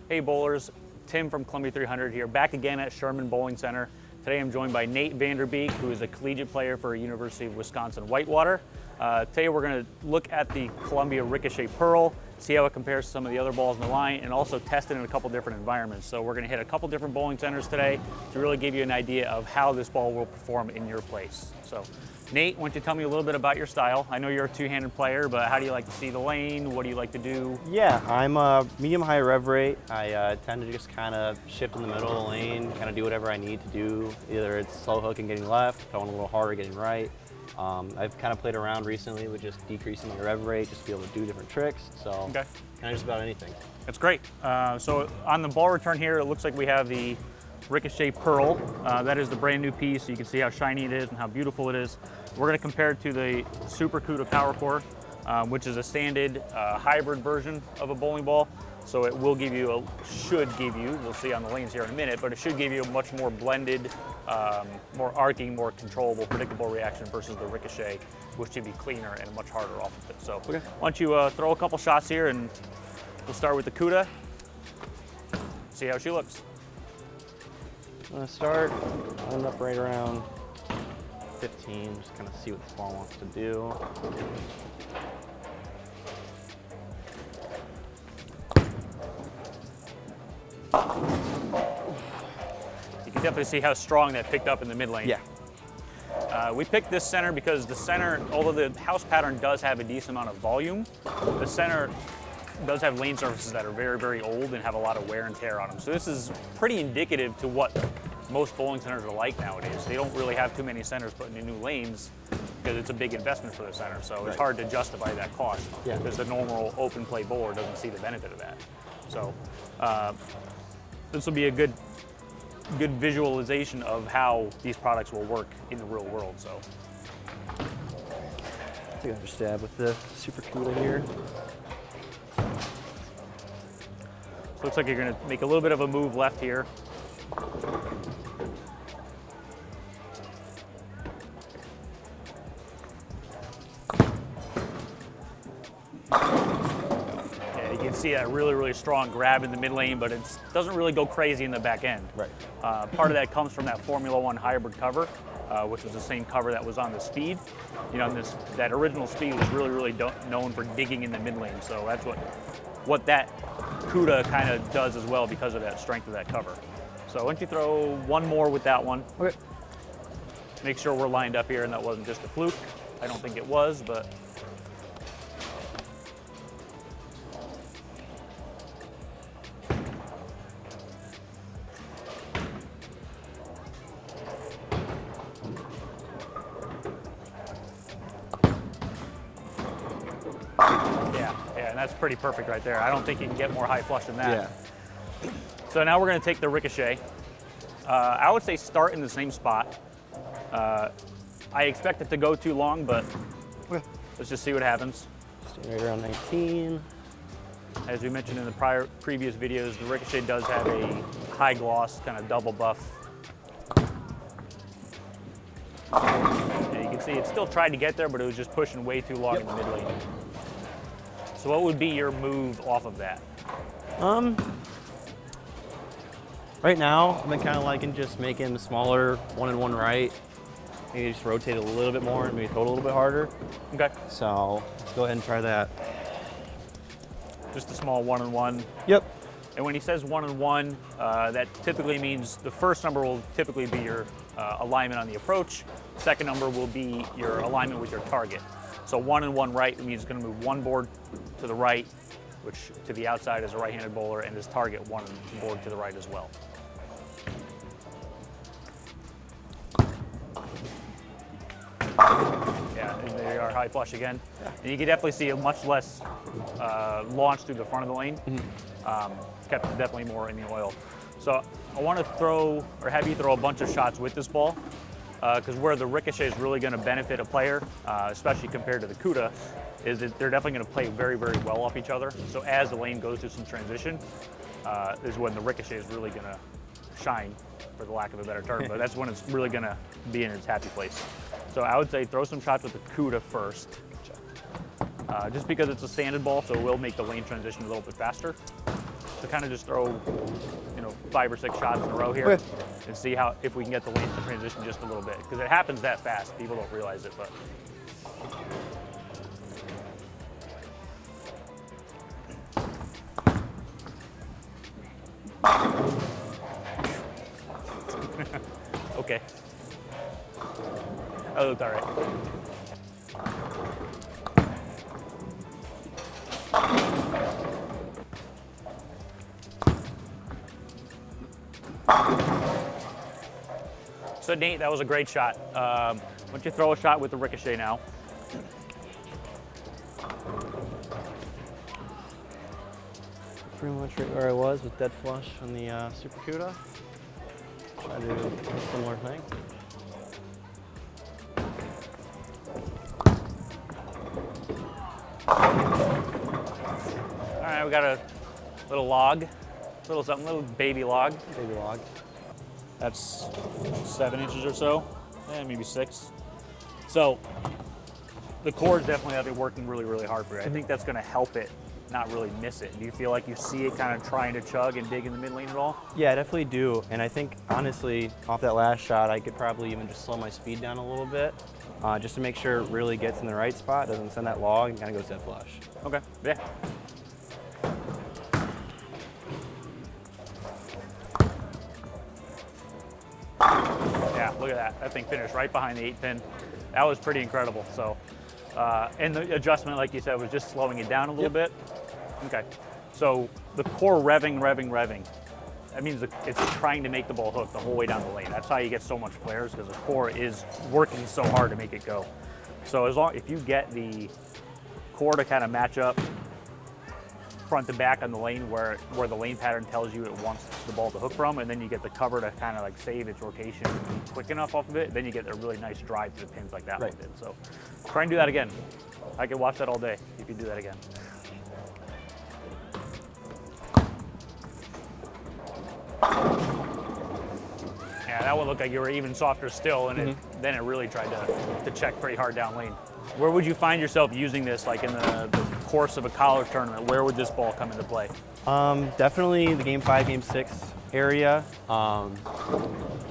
Hey bowlers, Tim from Columbia 300 here, back again at Sherman Bowling Center. Today I'm joined by Nate Vanderbeek, who is a collegiate player for University of Wisconsin-Whitewater. Today we're going to look at the Columbia Ricochet Pearl, see how it compares to some of the other balls in the line, and also test it in a couple different environments. So we're going to hit a couple different bowling centers today to really give you an idea of how this ball will perform in your place. So Nate, why don't you tell me a little bit about your style? I know you're a two-handed player, but how do you like to see the lane? What do you like to do? Yeah, I'm a medium-high rev rate. I tend to just kind of shift in the middle of the lane, kind of do whatever I need to do. Either it's slow hooking, getting left, throwing a little harder, getting right. I've kind of played around recently with just decreasing my rev rate, just to be able to do different tricks. So kind of just about anything. That's great. So on the ball return here, it looks like we have the Ricochet Pearl. That is the brand new piece. So you can see how shiny it is and how beautiful it is. We're going to compare it to the Super CUDA Power Core, which is a standard hybrid version of a bowling ball. So it will give you, we'll see on the lanes here in a minute, but it should give you a much more blended, more arcing, more controllable, predictable reaction versus the Ricochet, which should be cleaner and much harder off of it. So why don't you throw a couple shots here, and we'll start with the CUDA, see how she looks. I'm going to start, end up right around 15, just kind of see what this ball wants to do. You can definitely see how strong that picked up in the mid lane. Yeah. We picked this center because the center, although the house pattern does have a decent amount of volume, the center does have lane surfaces that are very, very old and have a lot of wear and tear on them. So this is pretty indicative to what most bowling centers are like nowadays. They don't really have too many centers putting in new lanes because it's a big investment for the center. So it's hard to justify that cost because the normal open play bowler doesn't see the benefit of that. So this will be a good visualization of how these products will work in the real world. So I'll take another stab with the Super CUDA here. So looks like you're going to make a little bit of a move left here. Yeah, you can see that really, really strong grab in the mid lane, but it doesn't really go crazy in the back end. Right. Part of that comes from that Formula One hybrid cover, which was the same cover that was on the Speed. You know, that original Speed was really, really known for digging in the mid lane. So that's what that CUDA kind of does as well because of that strength of that cover. So why don't you throw one more with that one? Okay. Make sure we're lined up here and that wasn't just a fluke. I don't think it was, but. Yeah, and that's pretty perfect right there. I don't think you can get more high flush than that. Yeah. So now we're going to take the Ricochet. I would say start in the same spot. I expect it to go too long, but let's just see what happens. Stay right around 19. As we mentioned in the previous videos, the Ricochet does have a high gloss, kind of double buff. And you can see it still tried to get there, but it was just pushing way too long in the mid lane. So what would be your move off of that? Right now, I've been kind of liking just making smaller one and one right. Maybe just rotate a little bit more and maybe throw it a little bit harder. Okay. So let's go ahead and try that. Just a small one and one. Yep. And when he says one and one, that typically means the first number will typically be your alignment on the approach. Second number will be your alignment with your target. So one and one right means it's going to move one board to the right, which to the outside is a right-handed bowler, and his target one board to the right as well. Yeah, and there you are, high flush again. And you can definitely see a much less launch through the front of the lane. It's kept definitely more in the oil. So I want to have you throw a bunch of shots with this ball, because where the Ricochet is really going to benefit a player, especially compared to the CUDA, is that they're definitely going to play very, very well off each other. So as the lane goes through some transition, is when the Ricochet is really going to shine, for the lack of a better term, but that's when it's really going to be in its happy place. So I would say throw some shots with the CUDA first, just because it's a sanded ball, so it will make the lane transition a little bit faster. to kind of just throw, 5 or 6 shots in a row here Okay. and see if we can get the lanes to transition just a little bit, because it happens that fast. People don't realize it, but. Okay. That looked all right. So Nate, that was a great shot. Why don't you throw a shot with the Ricochet now? Pretty much right where I was with dead flush on the Super CUDA. Try to do a similar thing. All right, we got a little log, little baby log. Baby log. That's 7 inches or so, maybe 6. So the core is definitely out there working really, really hard for you. I think that's going to help it not really miss it. Do you feel like you see it kind of trying to chug and dig in the mid lane at all? Yeah, I definitely do. And I think, honestly, off that last shot, I could probably even just slow my speed down a little bit, just to make sure it really gets in the right spot, doesn't send that log, and kind of goes dead flush. Okay, yeah. Yeah, look at that. That thing finished right behind the 8-pin. That was pretty incredible. So, and the adjustment, like you said, was just slowing it down a little bit. Okay. So the core revving. That means it's trying to make the ball hook the whole way down the lane. That's how you get so much flares, because the core is working so hard to make it go. So if you get the core to kind of match up front to back on the lane where the lane pattern tells you it wants the ball to hook from, and then you get the cover to kind of like save its rotation quick enough off of it, then you get a really nice drive to the pins like that one did. So try and do that again. I could watch that all day if you do that again. Yeah, that one looked like you were even softer still, and then it really tried to check pretty hard down lane. Where would you find yourself using this, like in the course of a college tournament? Where would this ball come into play? Definitely the game 5, game 6 area.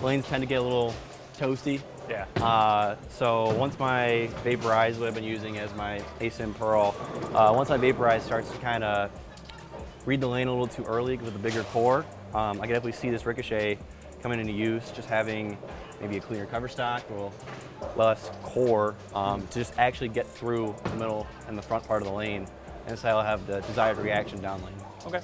Lanes tend to get a little toasty. Yeah. So once my Vaporize, what I've been using as my ASIM Pearl, once my Vaporize starts to kind of read the lane a little too early with a bigger core, I can definitely see this Ricochet coming into use, just having maybe a cleaner cover stock, a little less core, to just actually get through the middle and the front part of the lane, and so I'll have the desired reaction down lane. Okay.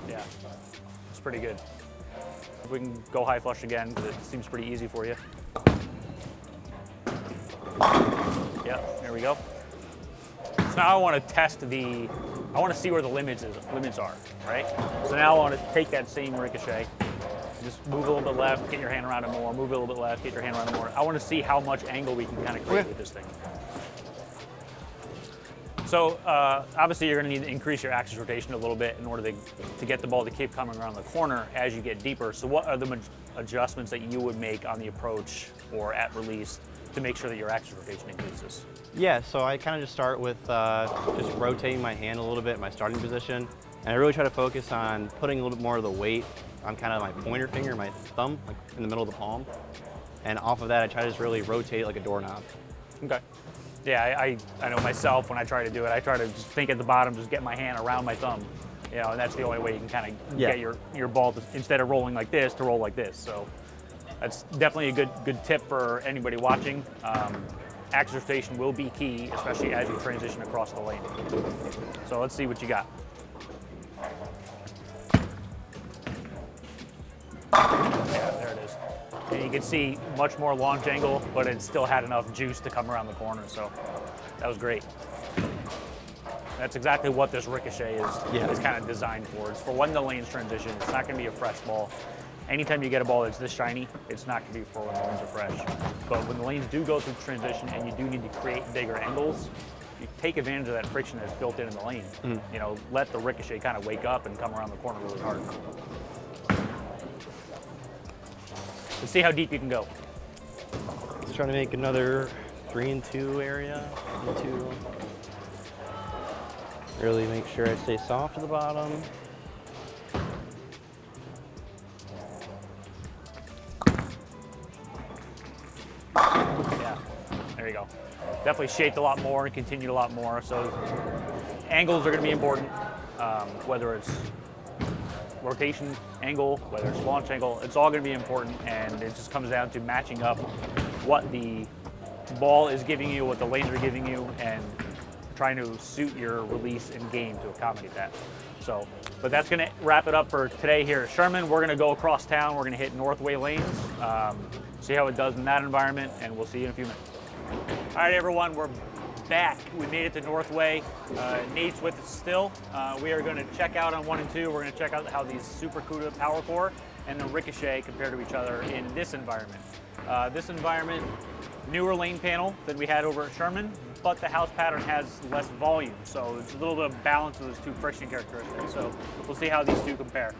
Yeah, it's pretty good. If we can go high flush again, because it seems pretty easy for you. Yeah, there we go. So now I want to test I want to see where the limits are, right? So now I want to take that same Ricochet, just move a little bit left, get your hand around it more, move it a little bit left, get your hand around it more. I want to see how much angle we can kind of create with this thing. So obviously you're going to need to increase your axis rotation a little bit in order to get the ball to keep coming around the corner as you get deeper. So what are the adjustments that you would make on the approach or at release to make sure that your axis rotation increases? Yeah, so I kind of just start with just rotating my hand a little bit in my starting position, and I really try to focus on putting a little bit more of the weight on kind of my pointer finger, my thumb, like in the middle of the palm, and off of that I try to just really rotate like a doorknob. Okay. Yeah, I know myself when I try to do it, I try to just think at the bottom, just get my hand around my thumb, and that's the only way you can kind of get your ball to, instead of rolling like this, to roll like this. So that's definitely a good tip for anybody watching. Axis rotation will be key, especially as you transition across the lane. So let's see what you got. Yeah, there it is. And you can see much more launch angle, but it still had enough juice to come around the corner, so that was great. That's exactly what this Ricochet is kind of designed for. It's for when the lanes transition. It's not going to be a fresh ball. Anytime you get a ball that's this shiny, it's not going to be for when the lanes are fresh. But when the lanes do go through transition and you do need to create bigger angles, you take advantage of that friction that's built in the lane. Let the Ricochet kind of wake up and come around the corner really hard. Let's see how deep you can go. Let's try to make another 3 and 2 area. 3 and 2. Really make sure I stay soft at the bottom. Yeah, there you go. Definitely shaped a lot more and continued a lot more. So angles are going to be important, whether it's rotation angle, whether it's launch angle, it's all going to be important, and it just comes down to matching up what the ball is giving you, what the lanes are giving you, and trying to suit your release and game to accommodate that. So, but that's going to wrap it up for today here at Sherman. We're going to go across town. We're going to hit Northway lanes, see how it does in that environment, and we'll see you in a few minutes. All right, everyone, we're back. We made it to Northway. Nate's with us still. We are going to check out on 1 and 2. We're going to check out how these Super CUDA Power Core and the Ricochet compare to each other in this environment. This environment, newer lane panel than we had over at Sherman, but the house pattern has less volume, so it's a little bit of balance of those two friction characteristics. So we'll see how these two compare.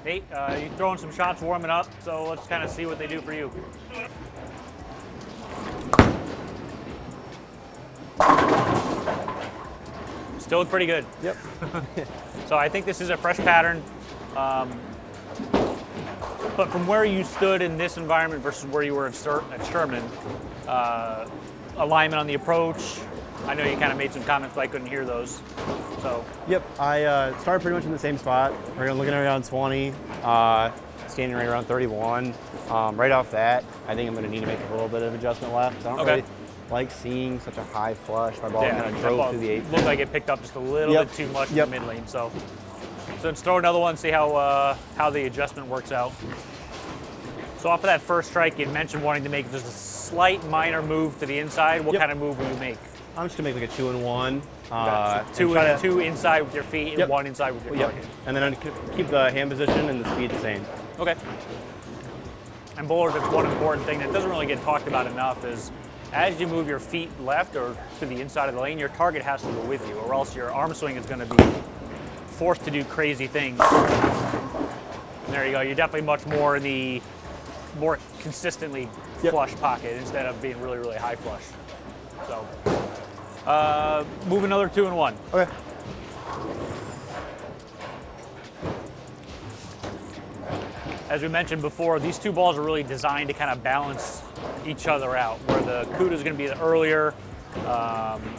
Nate, you're throwing some shots warming up, so let's kind of see what they do for you. Still look pretty good. Yep. So I think this is a fresh pattern. But from where you stood in this environment versus where you were at Sherman, alignment on the approach, I know you kind of made some comments, but I couldn't hear those. So. Yep, I started pretty much in the same spot. We're looking at around 20, standing right around 31. Right off that, I think I'm going to need to make a little bit of adjustment left. I don't really like seeing such a high flush. My ball kind of drove through the 8. Looked like it picked up just a little bit too much in the mid lane. So let's throw another one, see how the adjustment works out. So off of that first strike, you mentioned wanting to make just a slight minor move to the inside. What kind of move will you make? I'm just going to make like a 2 and 1. Two inside with your feet and 1 inside with your target. And then keep the hand position and the speed the same. Okay. And bowlers, it's one important thing that doesn't really get talked about enough is as you move your feet left or to the inside of the lane, your target has to go with you, or else your arm swing is going to be forced to do crazy things. And there you go. You're definitely much more in the more consistently flush pocket instead of being really, really high flush. So, move another 2 and 1. Okay. As we mentioned before, these two balls are really designed to kind of balance each other out, where the CUDA is going to be the earlier,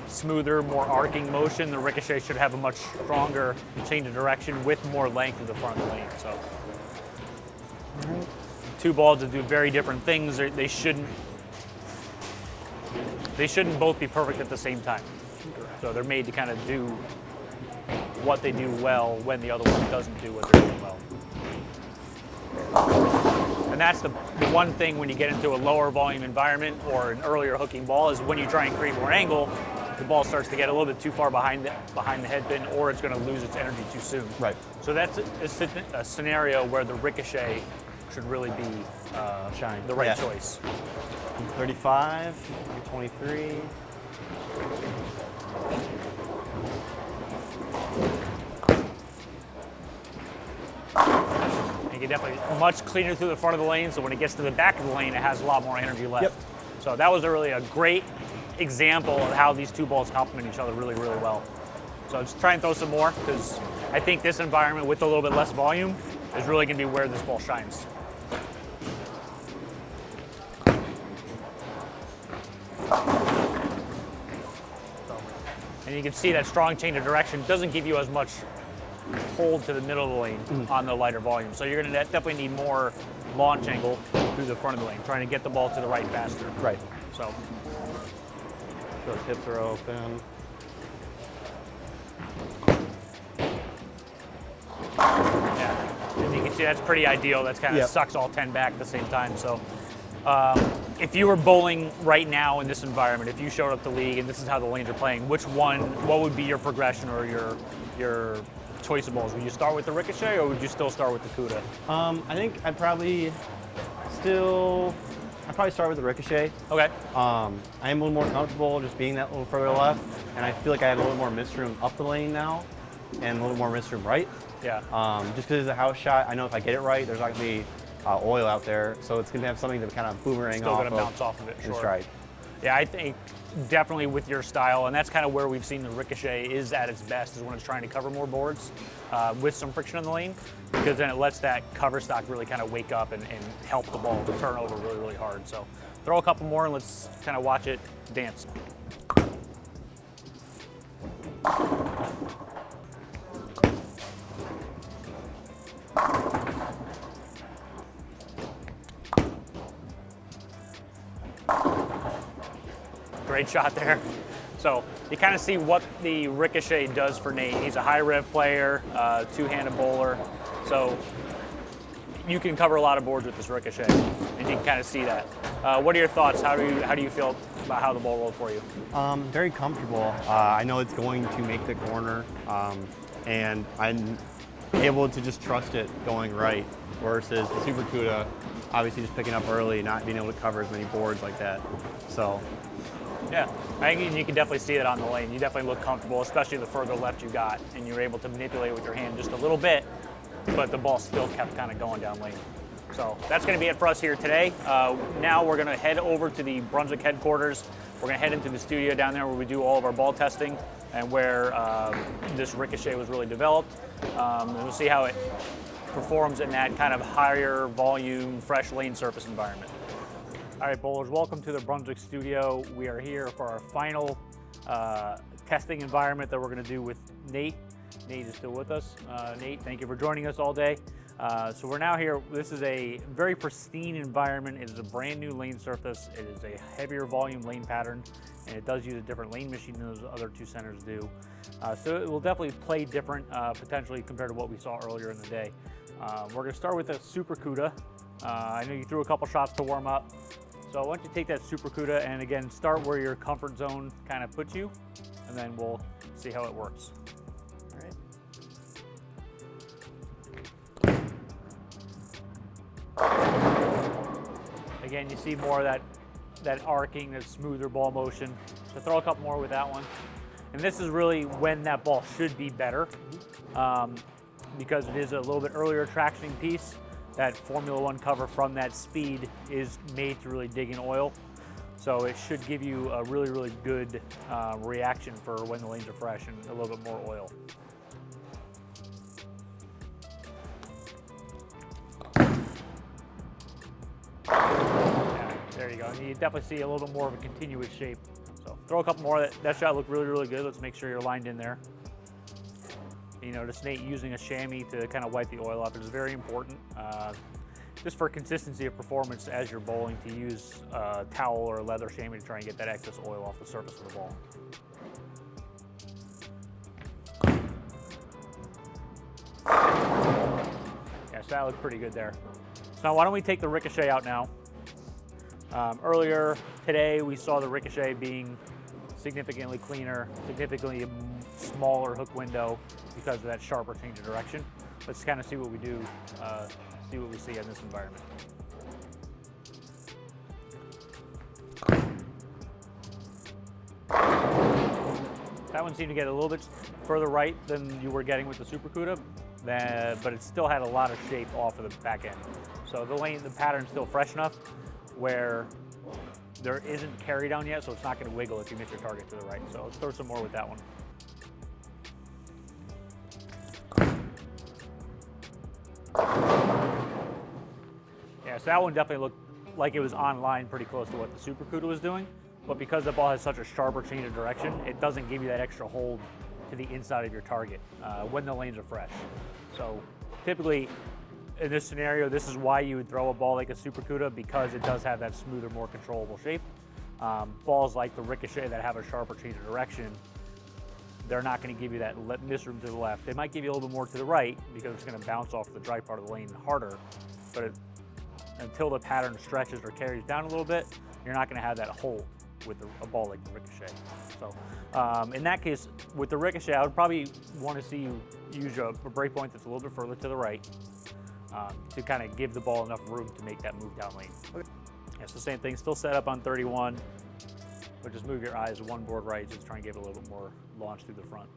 smoother, more arcing motion. The Ricochet should have a much stronger change of direction with more length of the front of the lane. So, two balls that do very different things. They shouldn't both be perfect at the same time. So they're made to kind of do what they do well when the other one doesn't do what they're doing well. And that's the one thing when you get into a lower volume environment or an earlier hooking ball is when you try and create more angle, the ball starts to get a little bit too far behind the head pin, or it's going to lose its energy too soon. Right. So that's a scenario where the Ricochet should really be the right choice. 35, 23. You can definitely much cleaner through the front of the lane, so when it gets to the back of the lane, it has a lot more energy left. Yep. So that was really a great example of how these two balls complement each other really, really well. So just try and throw some more, because I think this environment with a little bit less volume is really going to be where this ball shines. And you can see that strong change of direction doesn't give you as much hold to the middle of the lane on the lighter volume. So you're going to definitely need more launch angle through the front of the lane, trying to get the ball to the right faster. Right. So those hips are open. Yeah, and you can see that's pretty ideal. That's kind of sucks all 10 back at the same time. So if you were bowling right now in this environment, if you showed up to league and this is how the lanes are playing, what would be your progression or your choice of balls? Would you start with the Ricochet or would you still start with the CUDA? I think I'd probably start with the Ricochet. Okay. I am a little more comfortable just being that little further left, and I feel like I have a little more mist room up the lane now and a little more mist room right. Yeah. Just because it's a house shot, I know if I get it right, there's not going to be oil out there, so it's going to have something to kind of boomerang Still off going to bounce off of it, and sure. strike. Yeah, I think definitely with your style, and that's kind of where we've seen the Ricochet is at its best, is when it's trying to cover more boards with some friction in the lane, because then it lets that cover stock really kind of wake up and help the ball turn over really, really hard. So throw a couple more and let's kind of watch it dance. Great shot there. So you kind of see what the Ricochet does for Nate. He's a high rev player, two-handed bowler. So you can cover a lot of boards with this Ricochet, and you can kind of see that. What are your thoughts? How do you feel about how the ball rolled for you? Very comfortable. I know it's going to make the corner, and I'm able to just trust it going right, versus the Super CUDA, obviously just picking up early, not being able to cover as many boards like that. So. Yeah, I think you can definitely see it on the lane. You definitely look comfortable, especially the further left you got, and you're able to manipulate with your hand just a little bit, but the ball still kept kind of going down lane. So that's going to be it for us here today. Now we're going to head over to the Brunswick headquarters. We're going to head into the studio down there where we do all of our ball testing and where this Ricochet was really developed. And we'll see how it performs in that kind of higher volume, fresh lane surface environment. All right, bowlers, welcome to the Brunswick studio. We are here for our final testing environment that we're going to do with Nate. Nate is still with us. Nate, thank you for joining us all day. So we're now here. This is a very pristine environment. It is a brand new lane surface. It is a heavier volume lane pattern, and it does use a different lane machine than those other two centers do. So it will definitely play different potentially compared to what we saw earlier in the day. We're going to start with a Super CUDA. I know you threw a couple shots to warm up. So why don't you take that Super CUDA and again, start where your comfort zone kind of puts you, and then we'll see how it works. All right. Again, you see more of that arcing, that smoother ball motion. So throw a couple more with that one. And this is really when that ball should be better, because it is a little bit earlier tractioning piece. That Formula One cover from that speed is made to really dig in oil. So it should give you a really, really good reaction for when the lanes are fresh and a little bit more oil. Yeah, there you go. And you definitely see a little bit more of a continuous shape. So throw a couple more. That shot looked really, really good. Let's make sure you're lined in there. You notice Nate using a chamois to kind of wipe the oil off. It is very important, just for consistency of performance as you're bowling, to use a towel or a leather chamois to try and get that excess oil off the surface of the ball. Yeah, so that looked pretty good there. So now why don't we take the Ricochet out now. Earlier today we saw the Ricochet being significantly cleaner, significantly smaller hook window because of that sharper change of direction. Let's kind of see what we do, see what we see in this environment. That one seemed to get a little bit further right than you were getting with the Super CUDA, but it still had a lot of shape off of the back end. So the pattern's still fresh enough where there isn't carry down yet, so it's not going to wiggle if you miss your target to the right. So let's throw some more with that one. Yeah, so that one definitely looked like it was on line pretty close to what the Super CUDA was doing, but because the ball has such a sharper change of direction, it doesn't give you that extra hold to the inside of your target when the lanes are fresh. So typically, in this scenario, this is why you would throw a ball like a Super CUDA, because it does have that smoother, more controllable shape. Balls like the Ricochet that have a sharper change of direction, they're not going to give you that miss room to the left. They might give you a little bit more to the right because it's going to bounce off the dry part of the lane harder, but until the pattern stretches or carries down a little bit, you're not going to have that hold with a ball like the Ricochet. So in that case, with the Ricochet, I would probably want to see you use a break point that's a little bit further to the right, to kind of give the ball enough room to make that move down lane. Okay. Yeah, so same thing, still set up on 31, but just move your eyes one board right, just try and give it a little bit more launch through the front.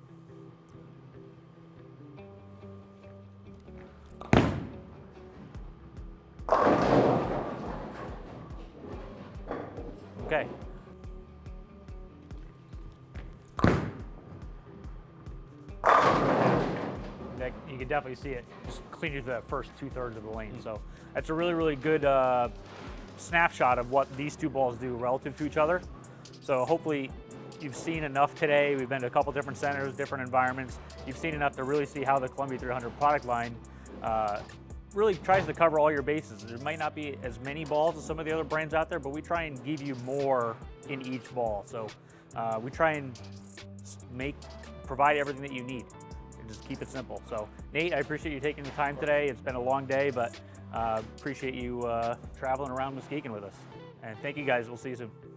Okay, You can definitely see it just clean you through that first 2/3 of the lane. So that's a really, really good snapshot of what these two balls do relative to each other. So hopefully you've seen enough today. We've been to a couple different centers, different environments. You've seen enough to really see how the Columbia 300 product line really tries to cover all your bases. There might not be as many balls as some of the other brands out there, but we try and give you more in each ball. So we try and provide everything that you need and just keep it simple. So Nate, I appreciate you taking the time today. It's been a long day, but appreciate you traveling around Muskegon with us. And thank you guys. We'll see you soon.